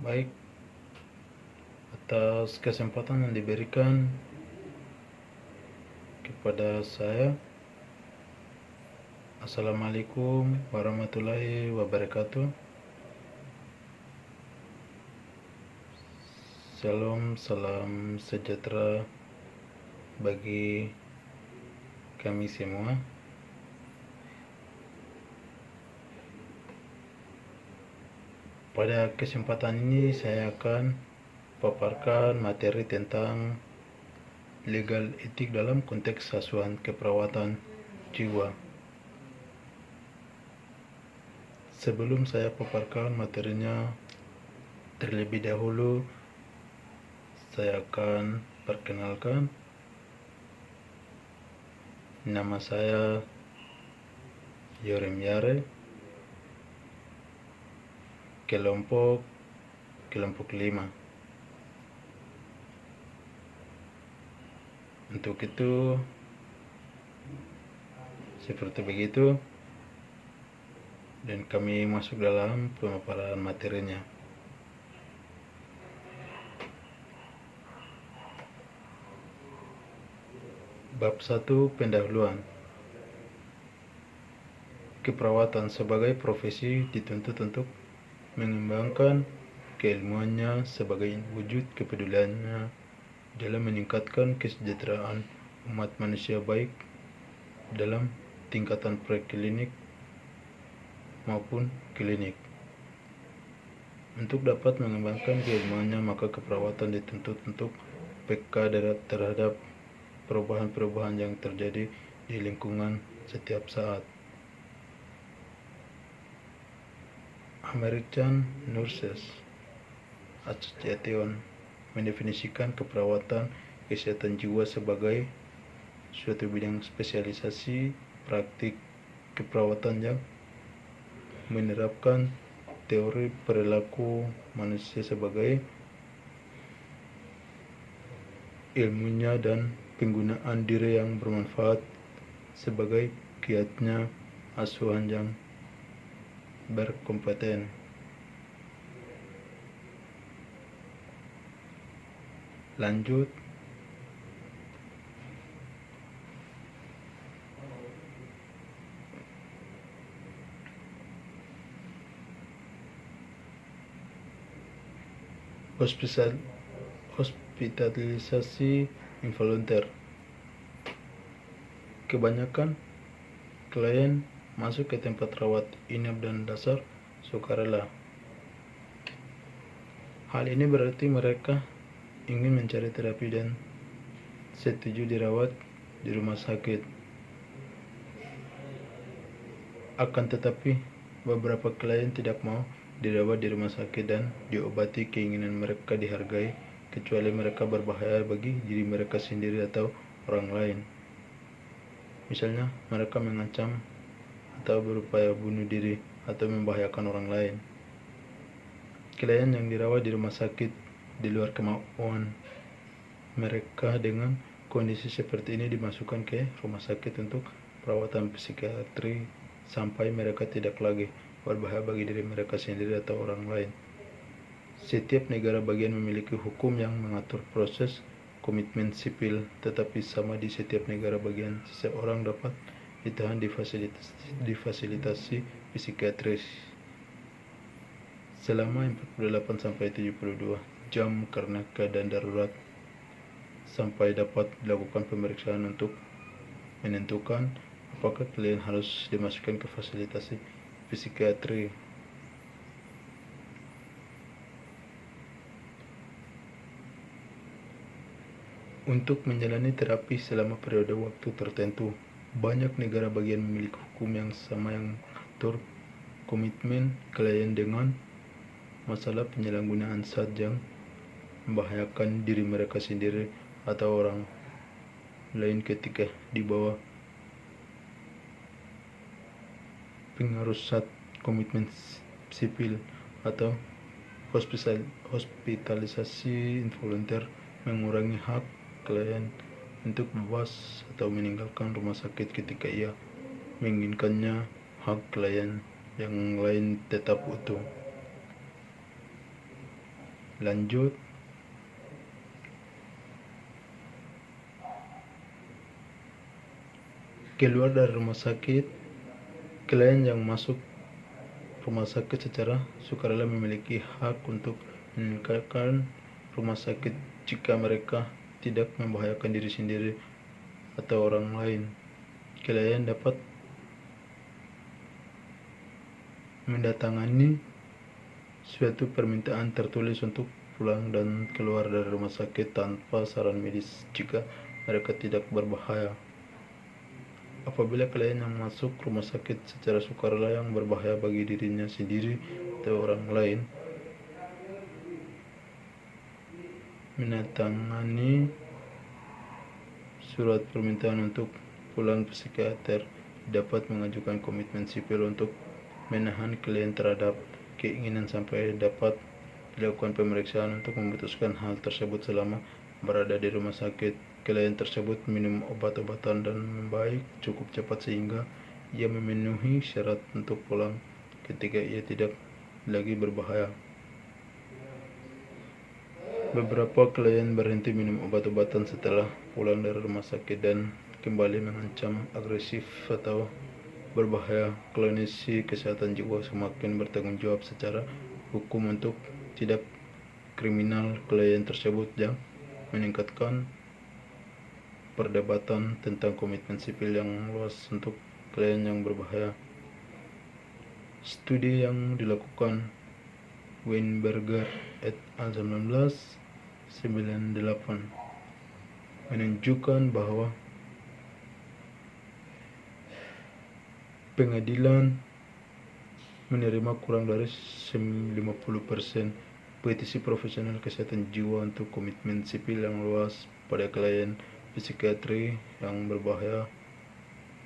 Baik, atas kesempatan yang diberikan kepada saya. Assalamualaikum warahmatullahi wabarakatuh. Salam sejahtera bagi kami semua. Pada kesempatan ini saya akan paparkan materi tentang legal etik dalam konteks asuhan keperawatan jiwa. Sebelum saya paparkan materinya, terlebih dahulu saya akan perkenalkan. Nama saya Yorem Yare, kelompok 5. Untuk itu, seperti begitu, dan kami masuk dalam pemaparan materinya. Bab 1, pendahuluan. Keperawatan sebagai profesi dituntut untuk mengembangkan keilmuannya sebagai wujud kepeduliannya dalam meningkatkan kesejahteraan umat manusia, baik dalam tingkatan preklinik maupun klinik. Untuk dapat mengembangkan keilmuannya, maka keperawatan dituntut untuk peka terhadap perubahan-perubahan yang terjadi di lingkungan setiap saat. American Nurses Association mendefinisikan keperawatan kesehatan jiwa sebagai suatu bidang spesialisasi praktik keperawatan yang menerapkan teori perilaku manusia sebagai ilmunya dan penggunaan diri yang bermanfaat sebagai giatnya asuhan yang berkompeten. Lanjut, hospitalisasi involunter. Kebanyakan klien masuk ke tempat rawat inap dan dasar sukarela. Hal ini berarti mereka ingin mencari terapi dan setuju dirawat di rumah sakit. Akan tetapi, beberapa klien tidak mau dirawat di rumah sakit dan diobati. Keinginan mereka dihargai, kecuali mereka berbahaya bagi diri mereka sendiri atau orang lain. Misalnya, mereka mengancam atau berupaya bunuh diri atau membahayakan orang lain. Klien yang dirawat di rumah sakit di luar kemauan mereka dengan kondisi seperti ini dimasukkan ke rumah sakit untuk perawatan psikiatri sampai mereka tidak lagi berbahaya bagi diri mereka sendiri atau orang lain. Setiap negara bagian memiliki hukum yang mengatur proses komitmen sipil, tetapi sama di setiap negara bagian seseorang dapat ditahan di fasilitasi psikiatris selama 48-72 jam karena keadaan darurat, sampai dapat dilakukan pemeriksaan untuk menentukan apakah klien harus dimasukkan ke fasilitasi psikiatri. Untuk menjalani terapi selama periode waktu tertentu, banyak negara bagian memiliki hukum yang sama yang mengatur komitmen klien dengan masalah penyalahgunaan zat yang membahayakan diri mereka sendiri atau orang lain ketika di bawah pengaruh zat. Komitmen sipil atau hospitalisasi involunter mengurangi hak klien untuk bebas atau meninggalkan rumah sakit ketika ia menginginkannya. Hak klien yang lain tetap utuh. Lanjut, keluar dari rumah sakit, klien yang masuk rumah sakit secara sukarela memiliki hak untuk meninggalkan rumah sakit jika mereka tidak membahayakan diri sendiri atau orang lain. Klien dapat mendatangani suatu permintaan tertulis untuk pulang dan keluar dari rumah sakit tanpa saran medis jika mereka tidak berbahaya. Apabila klien yang masuk rumah sakit secara sukarela yang berbahaya bagi dirinya sendiri atau orang lain, menandatangani surat permintaan untuk pulang psikiater, dapat mengajukan komitmen sipil untuk menahan klien terhadap keinginan sampai dapat dilakukan pemeriksaan untuk memutuskan hal tersebut selama berada di rumah sakit. Klien tersebut minum obat-obatan dan membaik cukup cepat sehingga ia memenuhi syarat untuk pulang ketika ia tidak lagi berbahaya. Beberapa klien berhenti minum obat-obatan setelah pulang dari rumah sakit dan kembali mengancam, agresif, atau berbahaya. Klinisi kesehatan jiwa semakin bertanggung jawab secara hukum untuk tindak kriminal klien tersebut yang meningkatkan perdebatan tentang komitmen sipil yang luas untuk klien yang berbahaya. Studi yang dilakukan Weinberger et al. 1998 menunjukkan bahwa pengadilan menerima kurang dari 50% petisi profesional kesehatan jiwa untuk komitmen sipil yang luas pada klien psikiatri yang berbahaya.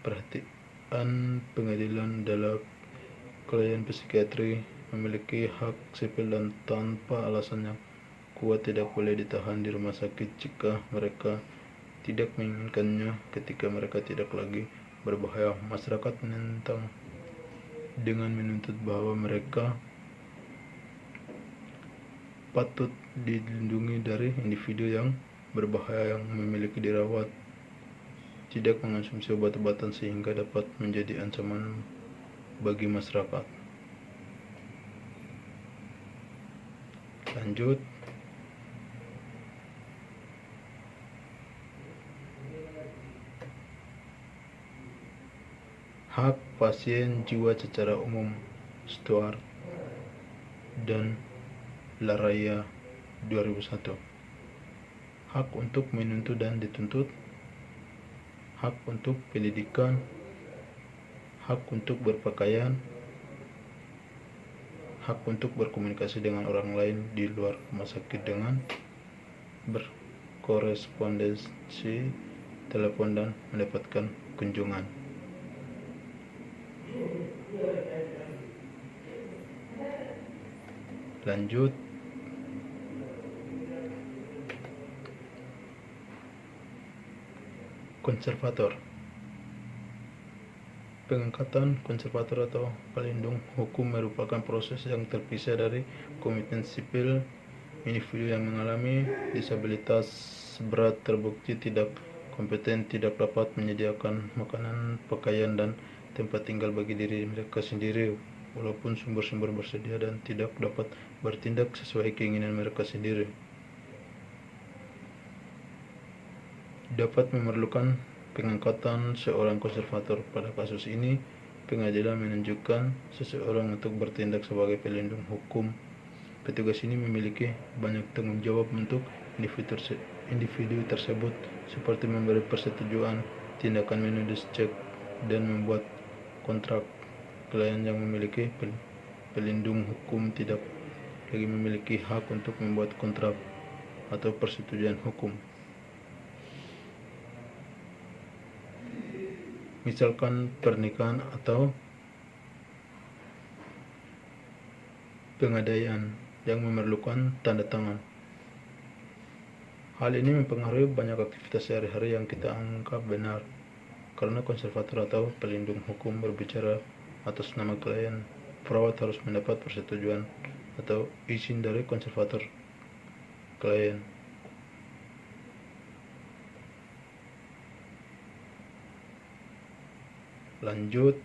Perhatian pengadilan adalah klien psikiatri memiliki hak sipil dan tanpa alasan yang kuat tidak boleh ditahan di rumah sakit jika mereka tidak menginginkannya ketika mereka tidak lagi berbahaya. Masyarakat menentang dengan menuntut bahwa mereka patut dilindungi dari individu yang berbahaya yang memiliki dirawat, tidak mengonsumsi obat-obatan sehingga dapat menjadi ancaman bagi masyarakat. Lanjut, hak pasien jiwa secara umum, Stuart dan Laraya 2001. Hak untuk menuntut dan dituntut, hak untuk pendidikan, hak untuk berpakaian, hak untuk berkomunikasi dengan orang lain di luar rumah sakit dengan berkorespondensi telepon dan mendapatkan kunjungan. Lanjut, konservator. Pengangkatan konservator atau pelindung hukum merupakan proses yang terpisah dari komitmen sipil. Individu yang mengalami disabilitas berat terbukti tidak kompeten, tidak dapat menyediakan makanan, pakaian, dan tempat tinggal bagi diri mereka sendiri walaupun sumber-sumber bersedia, dan tidak dapat bertindak sesuai keinginan mereka sendiri. Dapat memerlukan pengangkatan seorang konservator. Pada kasus ini, pengadilan menunjukkan seseorang untuk bertindak sebagai pelindung hukum. Petugas ini memiliki banyak tanggung jawab untuk individu tersebut, seperti memberi persetujuan, tindakan menulis cek, dan membuat kontrak. Klien yang memiliki pelindung hukum tidak lagi memiliki hak untuk membuat kontrak atau persetujuan hukum. Misalkan pernikahan atau pengadaian yang memerlukan tanda tangan. Hal ini mempengaruhi banyak aktivitas sehari-hari yang kita anggap benar, karena konservator atau pelindung hukum berbicara atas nama klien. Perawat harus mendapat persetujuan atau izin dari konservator klien. Lanjut,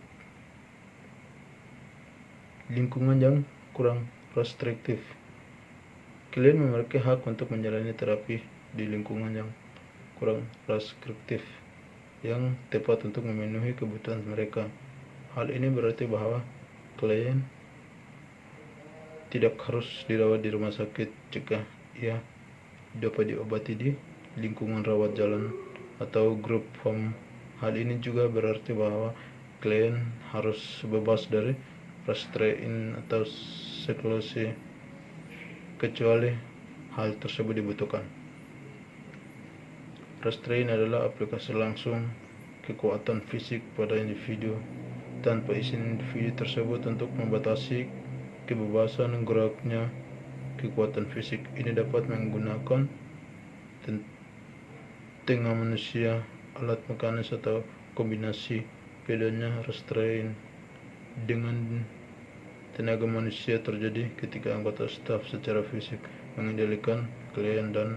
lingkungan yang kurang restriktif. Klien memiliki hak untuk menjalani terapi di lingkungan yang kurang restriktif yang tepat untuk memenuhi kebutuhan mereka. Hal ini berarti bahwa klien tidak harus dirawat di rumah sakit jika ia dapat diobati di lingkungan rawat jalan atau grup home. Hal ini juga berarti bahwa klien harus bebas dari restrain atau seklusi kecuali hal tersebut dibutuhkan. Restrain adalah aplikasi langsung kekuatan fisik pada individu tanpa izin individu tersebut untuk membatasi kebebasan geraknya. Kekuatan fisik ini dapat menggunakan tengah manusia, alat mekanis, atau kombinasi. Bedanya restrain dengan tenaga manusia terjadi ketika anggota staf secara fisik mengendalikan klien dan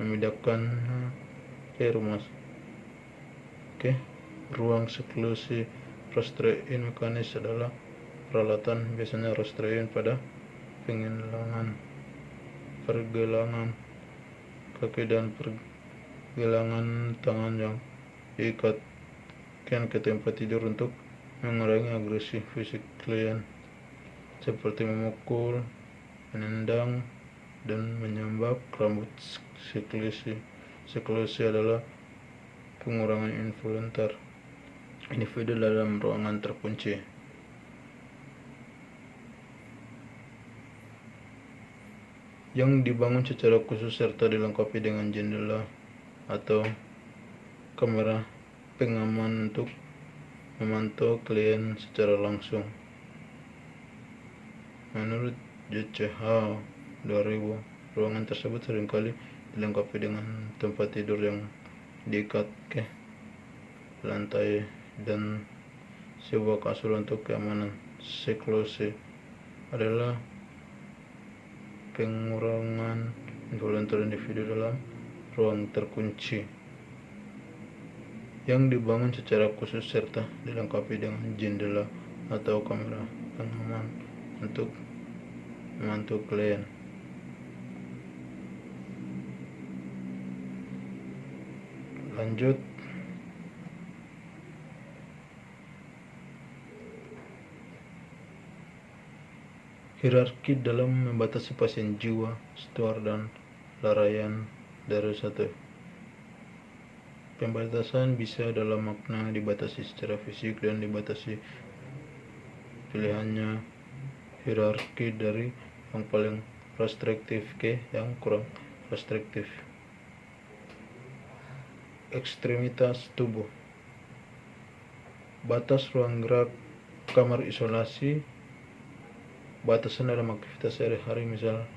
memindahkannya ke ruang seklusi. Restrain mekanis adalah peralatan, biasanya restrain pada pergelangan kaki dan pergelangan tangan yang diikatkan ke tempat tidur untuk mengurangi agresi fisik klien, seperti memukul, menendang, dan menyambak rambut. Seklusi adalah pengurangan involuntar individu dalam ruangan terkunci. Yang dibangun secara khusus serta dilengkapi dengan jendela atau kamera pengaman untuk memantau klien secara langsung. Menurut JCH 2000, ruangan tersebut seringkali dilengkapi dengan tempat tidur yang diikat ke lantai dan sebuah kasur untuk keamanan. Seklusi adalah pengurangan involuntar individu dalam ruang terkunci yang dibangun secara khusus serta dilengkapi dengan jendela atau kamera pengaman untuk memantau klien. Lanjut, hierarki dalam membatasi pasien jiwa, Stuart dan Larayan dari 1. Pembatasan bisa dalam makna dibatasi secara fisik dan dibatasi pilihannya. Hierarki dari yang paling restriktif ke yang kurang restriktif. Ekstremitas tubuh. Batas ruang gerak kamar isolasi. Batasan dalam aktivitas sehari-hari, misalnya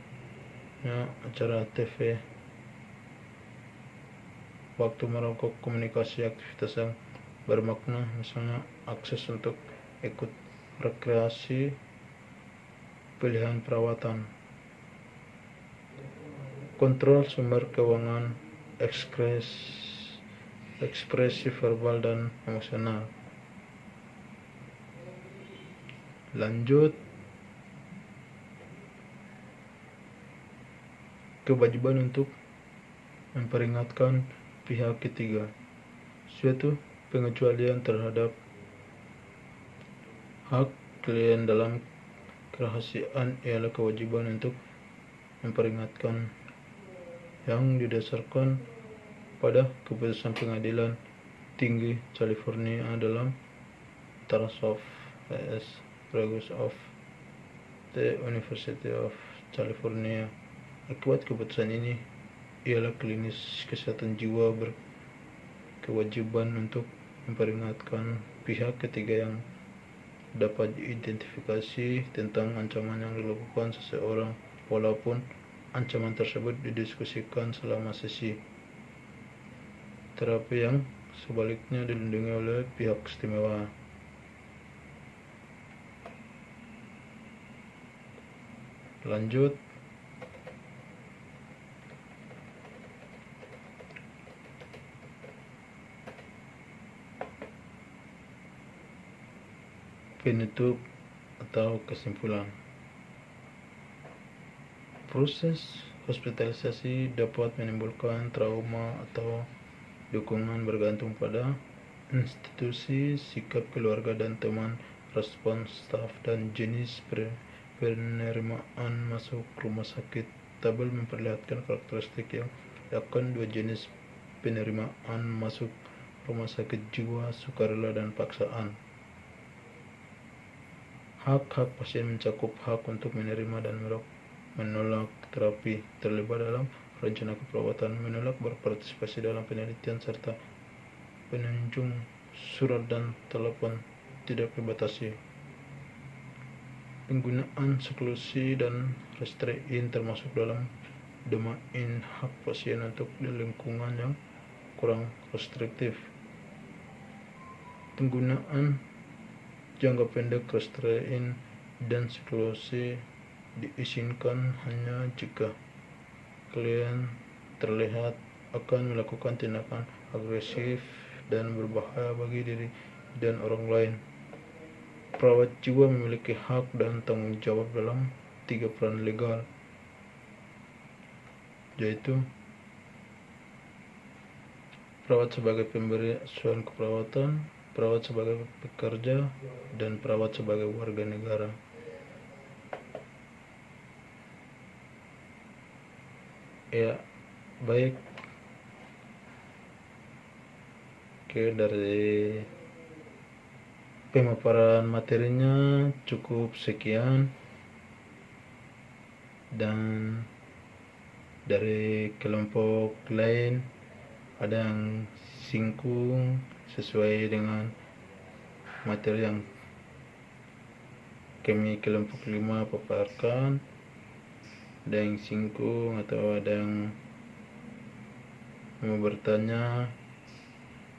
acara TV, waktu merokok, komunikasi, aktivitas yang bermakna, misalnya akses untuk ikut rekreasi, pilihan perawatan. Kontrol sumber keuangan, ekspresi verbal dan emosional. Lanjut, kewajiban untuk memperingatkan pihak ketiga. Suatu pengecualian terhadap hak klien dalam kerahasiaan ialah kewajiban untuk memperingatkan yang didasarkan pada keputusan Pengadilan Tinggi California dalam Tarasov vs. Progress of the University of California. Akibat keputusan ini ialah klinis kesehatan jiwa berkewajiban untuk memperingatkan pihak ketiga yang dapat diidentifikasi tentang ancaman yang dilakukan seseorang, walaupun ancaman tersebut didiskusikan selama sesi terapi yang sebaliknya dilindungi oleh pihak istimewa. Lanjut, Penutup atau kesimpulan. Proses hospitalisasi dapat menimbulkan trauma atau dukungan bergantung pada institusi, sikap keluarga dan teman, respons staf, dan jenis penerimaan masuk rumah sakit. Tabel memperlihatkan karakteristik yang akan dua jenis penerimaan masuk rumah sakit jiwa, sukarela dan paksaan. Hak-hak pasien mencakup hak untuk menerima dan menolak terapi, terlibat dalam rencana keperawatan, menolak berpartisipasi dalam penelitian, serta penunjung surat dan telepon tidak dibatasi. Penggunaan seklusi dan restrain termasuk dalam domain hak pasien untuk di lingkungan yang kurang restriktif. Penggunaan jangka pendek restrain dan seklusi diizinkan hanya jika klien terlihat akan melakukan tindakan agresif dan berbahaya bagi diri dan orang lain. Perawat jiwa memiliki hak dan tanggung jawab dalam 3 peran legal, yaitu perawat sebagai pemberi asuhan keperawatan, perawat sebagai pekerja, dan perawat sebagai warga negara. Ya, baik. Oke, dari pemaparan materinya cukup sekian, dan dari kelompok lain ada yang singgung sesuai dengan materi yang kami kelompok 5 paparkan, ada yang singgung atau ada yang mau bertanya,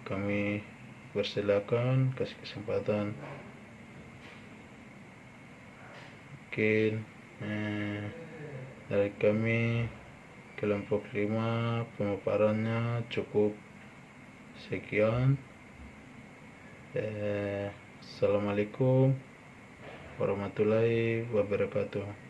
kami persilakan, kasih kesempatan. Mungkin dari kami kelompok 5 pemaparannya cukup sekian. Assalamualaikum warahmatullahi wabarakatuh.